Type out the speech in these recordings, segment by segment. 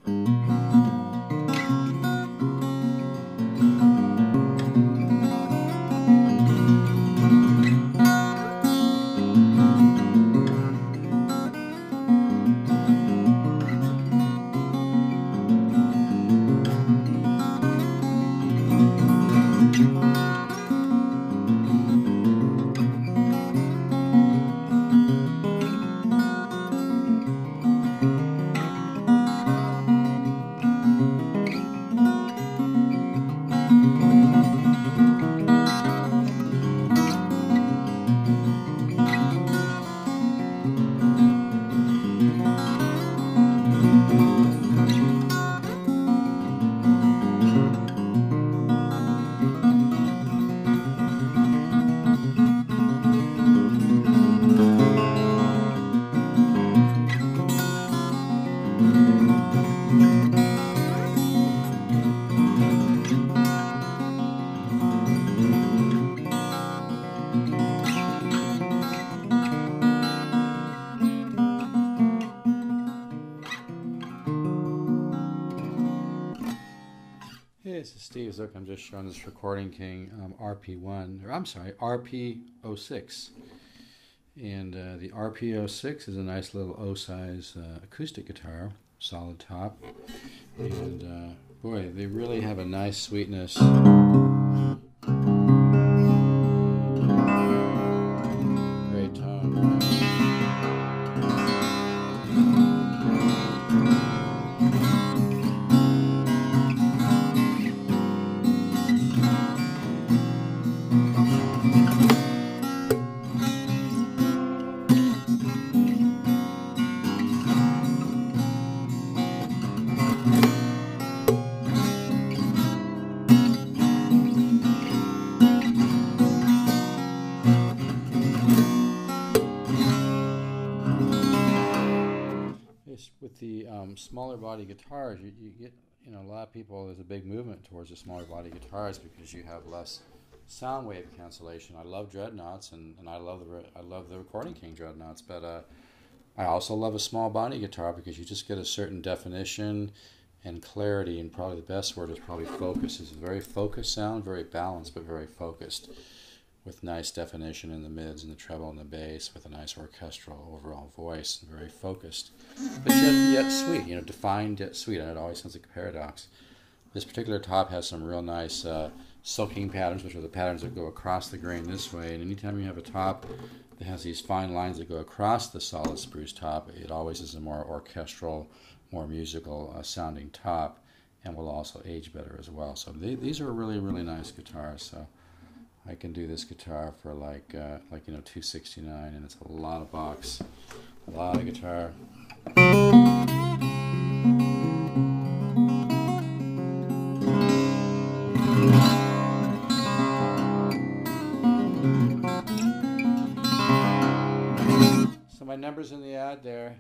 Hey, this is Steve. Look, I'm just showing this Recording King RP-06. And the RP-06 is a nice little O-size acoustic guitar, solid top. And boy, they really have a nice sweetness. Great tone. With the smaller body guitars, you get, a lot of people, there's a big movement towards the smaller body guitars because you have less sound wave cancellation. I love dreadnoughts, and I love the Recording King dreadnoughts, but I also love a small body guitar because you just get a certain definition and clarity, and probably the best word is probably focus. It's a very focused sound, very balanced, but very focused, with nice definition in the mids and the treble and the bass, with a nice orchestral overall voice, very focused, but yet sweet, defined yet sweet, and it always sounds like a paradox. This particular top has some real nice silking patterns, which are the patterns that go across the grain this way, and anytime you have a top that has these fine lines that go across the solid spruce top, it always is a more orchestral, more musical sounding top, and will also age better as well. So these are really, really nice guitars. So I can do this guitar for like $269, and it's a lot of box, a lot of guitar. So my number's in the ad there.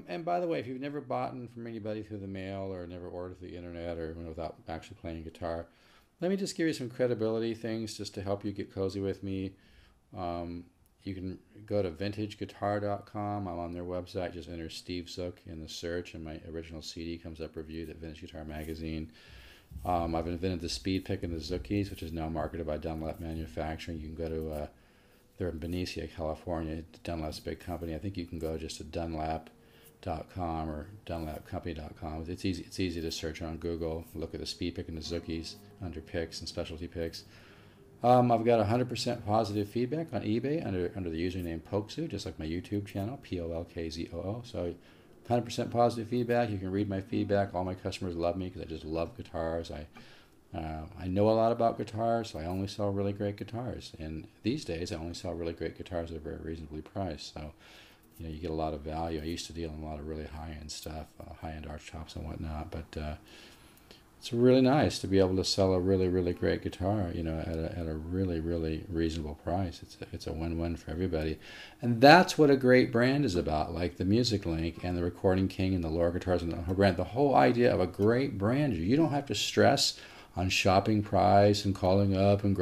And by the way, if you've never bought from anybody through the mail or never ordered through the internet or without actually playing guitar, let me just give you some credibility things just to help you get cozy with me. You can go to vintageguitar.com. I'm on their website. Just enter Steve Zook in the search, and my original CD comes up reviewed at Vintage Guitar Magazine. I've invented the Speed Pick and the Zookies, which is now marketed by Dunlap Manufacturing. You can go to, they're in Benicia, California. Dunlap's a big company. I think you can go just to dunlap.com or dunlapcompany.com. It's easy to search on Google. Look at the Speed Pick and the Zookies under picks and specialty picks. I've got 100% positive feedback on eBay under the username Polkzoo, just like my YouTube channel, Polkzoo. So 100% positive feedback. You can read my feedback. All my customers love me because I just love guitars. I know a lot about guitars, so I only sell really great guitars. And these days, I only sell really great guitars that are very reasonably priced. So you get a lot of value. I used to deal in a lot of really high-end stuff, high-end arch tops and whatnot, but it's really nice to be able to sell a really, really great guitar, at a really, really reasonable price. It's a win-win for everybody. And that's what a great brand is about, like the Music Link and the Recording King and the Laura Guitars and the brand. The whole idea of a great brand, you don't have to stress on shopping price and calling up and,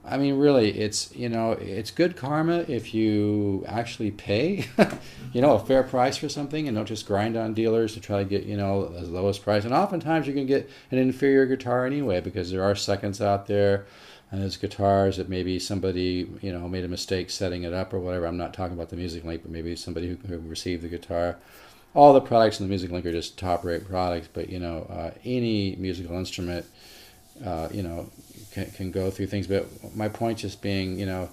I mean, really, it's, you know, it's good karma if you actually pay, you know, a fair price for something and don't just grind on dealers to try to get, you know, the lowest price. And oftentimes you can get an inferior guitar anyway, because there are seconds out there, and there's guitars that maybe somebody, you know, made a mistake setting it up or whatever. I'm not talking about the Music Link, but maybe somebody who received the guitar. All the products in the Music Link are just top-rate products, but, you know, any musical instrument, you know, can go through things. But my point just being, you know,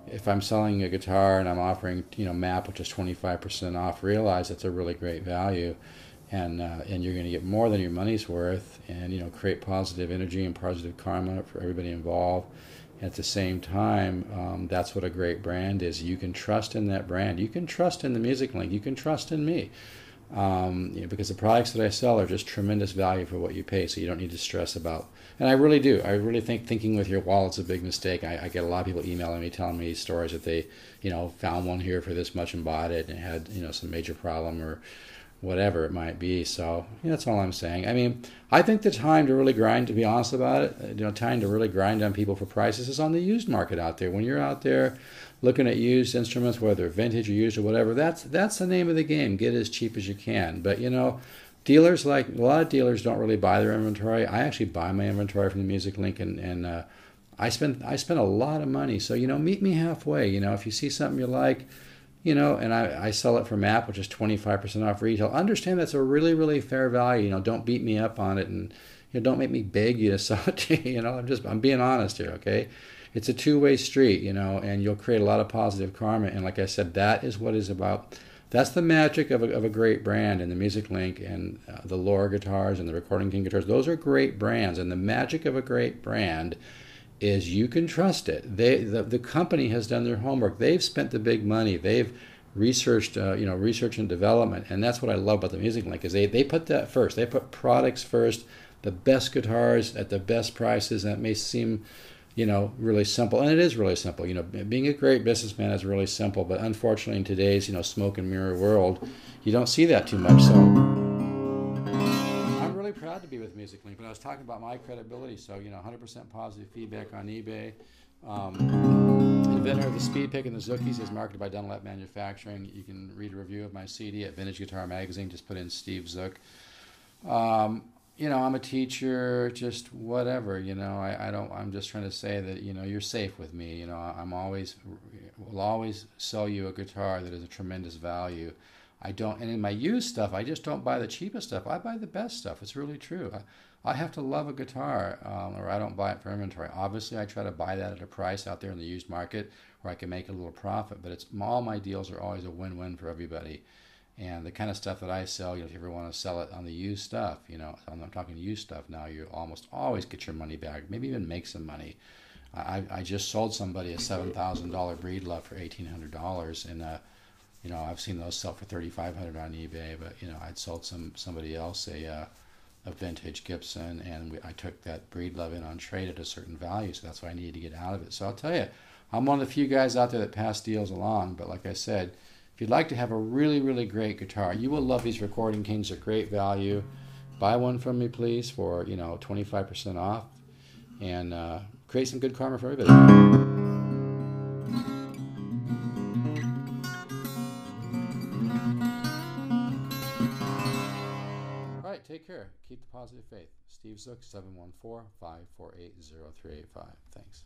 if I'm selling a guitar and I'm offering, you know, MAP, which is 25% off, realize that's a really great value, and you're going to get more than your money's worth, and, you know, create positive energy and positive karma for everybody involved. At the same time, that's what a great brand is. You can trust in that brand. You can trust in the Music Link. You can trust in me. You know, because the products that I sell are just tremendous value for what you pay, so you don't need to stress about. And I really do. I really think thinking with your wallet's a big mistake. I get a lot of people emailing me, telling me stories that they, you know, found one here for this much and bought it and had, you know, some major problem or whatever it might be. So, you know, that's all I'm saying. I mean, I think the time to really grind, to be honest about it, you know, time to really grind on people for prices is on the used market out there. When you're out there looking at used instruments, whether vintage or used or whatever, that's the name of the game. Get it as cheap as you can. But, you know, dealers, like a lot of dealers, don't really buy their inventory. I actually buy my inventory from the Music Link, and I spend a lot of money. So, you know, meet me halfway. You know, if you see something you like, you know, and I sell it for MAP, which is 25% off retail, understand that's a really, really fair value. You know, don't beat me up on it, and, you know, don't make me beg you to sell it to you. You know, I'm being honest here, okay? It's a two-way street, you know, and you'll create a lot of positive karma. And like I said, that is what is about. That's the magic of a great brand. And the Music Link and the Lore guitars and the Recording King guitars, those are great brands. And the magic of a great brand is you can trust it. The company has done their homework. They've spent the big money. They've researched, you know, research and development. And that's what I love about the Music Link, is they put that first. They put products first, the best guitars at the best prices. And it may seem, you know, really simple, and it is really simple. You know, being a great businessman is really simple, but unfortunately in today's, you know, smoke and mirror world, you don't see that too much. So I'm really proud to be with Music Link, but I was talking about my credibility. So, you know, 100% positive feedback on eBay. Inventor of the Speed Pick and the Zookies is marketed by Dunlap Manufacturing. You can read a review of my CD at Vintage Guitar Magazine. Just put in Steve Zook. You know, I'm a teacher, just whatever, you know, I'm just trying to say that, you know, you're safe with me. You know, will always sell you a guitar that is a tremendous value. And in my used stuff, I just don't buy the cheapest stuff. I buy the best stuff. It's really true. I have to love a guitar, or I don't buy it for inventory. Obviously, I try to buy that at a price out there in the used market where I can make a little profit, but all my deals are always a win-win for everybody. And the kind of stuff that I sell, you know, if you ever want to sell it on the used stuff, you know, I'm not talking used stuff now, you almost always get your money back, maybe even make some money. I just sold somebody a $7,000 Breedlove for $1,800, and you know, I've seen those sell for $3,500 on eBay. But, you know, I'd sold somebody else a vintage Gibson, and I took that Breedlove in on trade at a certain value, so that's why I needed to get out of it. So I'll tell you, I'm one of the few guys out there that pass deals along. But like I said, if you'd like to have a really, really great guitar, you will love these Recording Kings. They're great value. Buy one from me, please, for, you know, 25% off, and create some good karma for everybody. All right, take care. Keep the positive faith. Steve Zook, 714-548-0385. Thanks.